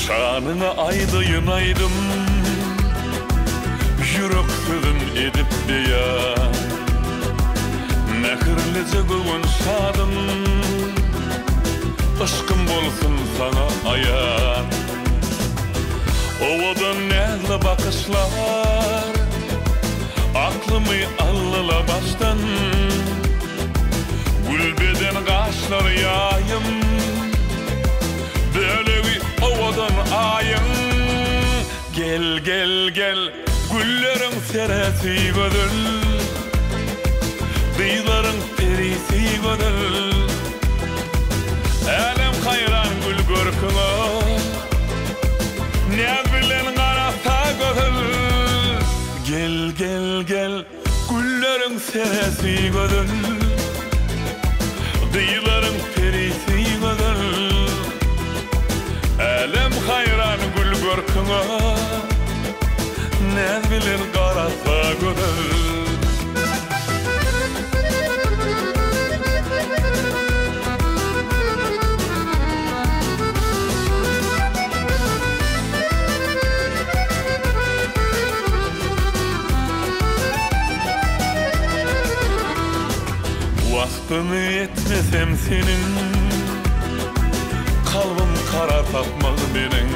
Şanına aydayın aydım, yürek sözün edip diya. Mehirlice göğün şadım, aşkım bolsun sana ayan. Ovadan näzli bakışlar, aklımı allıla baştan. Gülbeden kaşlar yayım, böyle ovadan ayım. Gel gel gel, güllerin seresi gödül, dıyların perisi gödül. Elem hayran gül görküne, ne bilen karasa gödül. Gel gel gel, güllerin seresi gödül, dıyların perisi gödül. Elem hayran gül görküne, ne bilen karasa gödül. Vaktını etmesem senin, kalbim kara tapmaz benim.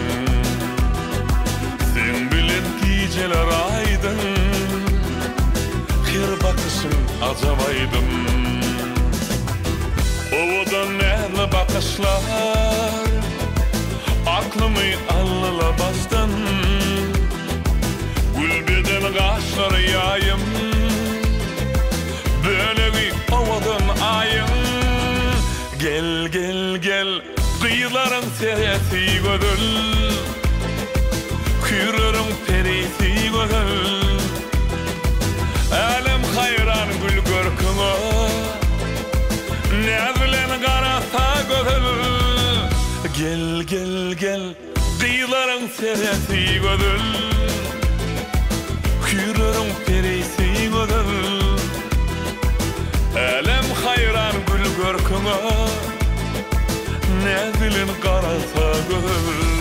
Sen bilen geceler aydın, her bakışın acabaydım. Ovadan näzli bakışlar, aklımı allıla bastan. Gülbeden kaşlar yayım, böyle bir ovadan ayım. Gel gel gel, dıyların seresi gödül, kürürün perisi gödül. Elem hayran gül görküne, ne bilen karasa gödül. Gel gel gel, dıyların seresi gödül, kürürün perisi gödül. Elem hayran gül görküne, ne bilen karasa gödül.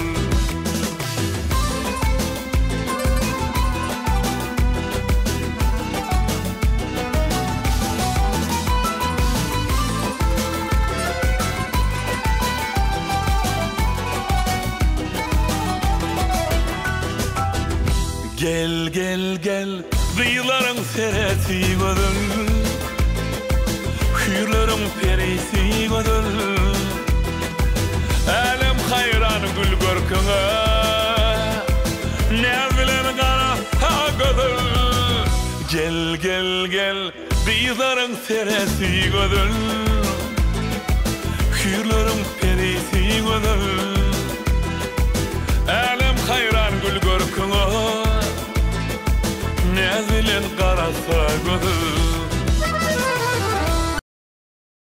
Gel gel gel, dıyların seresi gödül, hürlerin perisi gödül. Elem hayran gül görküne, ne bilen karasa gödül. Gel gel gel, dıyların seresi gödül, hürlerin perisi gödül. Elem hayran gül görküne, ne bilen karasa gödül.